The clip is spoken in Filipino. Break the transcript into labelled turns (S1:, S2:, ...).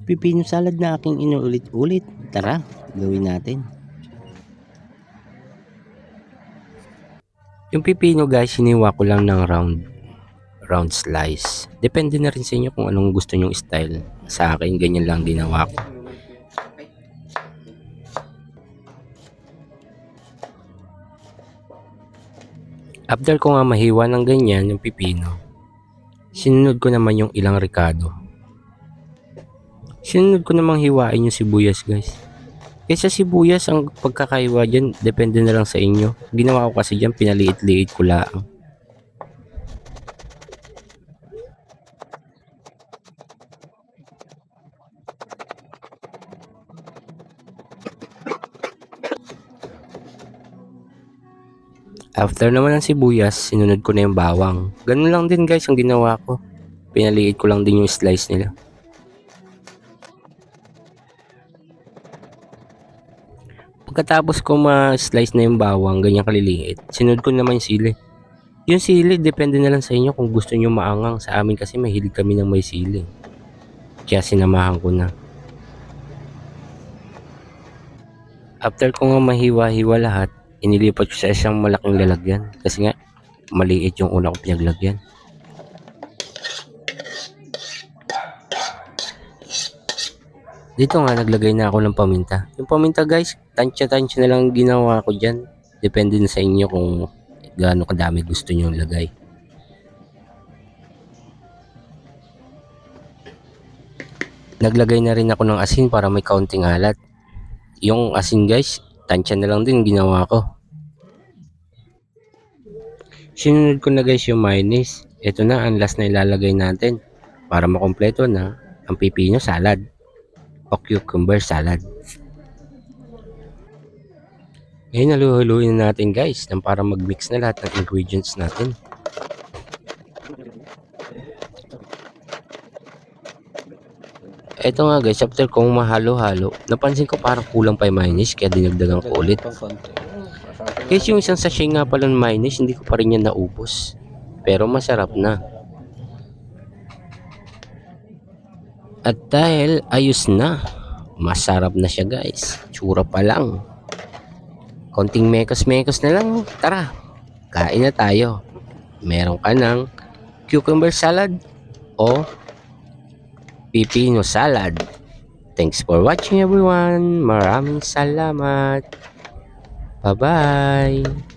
S1: Pipino salad na aking inuulit-ulit. Tara, gawin natin. Yung pipino guys, hiniwa ko lang ng round slice. Depende na rin sa inyo kung anong gusto nyong style. Sa akin, ganyan lang ginawa ko. After ko nga mahiwa ng ganyan yung pipino, sinunod ko naman yung ilang ricado. Sinunod ko namang hiwain yung sibuyas guys. Kaysa sibuyas, ang pagkakaiwa dyan, depende na lang sa inyo. Ginawa ko kasi dyan, pinaliit-liit ko lang. After naman ng sibuyas, sinunod ko na yung bawang. Ganun lang din guys ang ginawa ko. Pinaliit ko lang din yung slice nila. Pagkatapos ko ma-slice na yung bawang, ganyan kaliliit, sinunod ko naman yung sili. Yung sili, depende na lang sa inyo kung gusto nyo maangang. Sa amin kasi mahilig kami ng may sili. Kaya sinamahan ko na. After ko nga mahiwa-hiwa lahat, inilipat ko sa isang malaking lalagyan. Kasi nga, maliit yung una ko pinaglagyan. Dito nga, naglagay na ako ng paminta. Yung paminta guys, tansya-tansya na lang ginawa ko dyan. Depende na sa inyo kung gaano kadami gusto nyo lagay. Naglagay na rin ako ng asin para may kaunting alat. Yung asin guys, tansya na lang din ginawa ko. Sinunod ko na guys yung mayonnaise. Ito na ang last na ilalagay natin para makompleto na ang pipino salad o cucumber salad. Ngayon halu-haluin na natin guys para mag-mix na lahat ng ingredients natin. Ito nga guys, after kong mahalo-halo, napansin ko parang kulang pa yung mayonnaise kaya dinagdagan ko ulit. Guys, yung isang sachet nga pala ng mayonnaise, hindi ko pa rin yan naubos. Pero masarap na. At dahil ayos na, masarap na siya guys. Tsura pa lang. Konting mekos-mekos na lang. Tara, kain na tayo. Meron ka ng cucumber salad o pipino salad. Thanks for watching everyone. Maraming salamat. Bye-bye.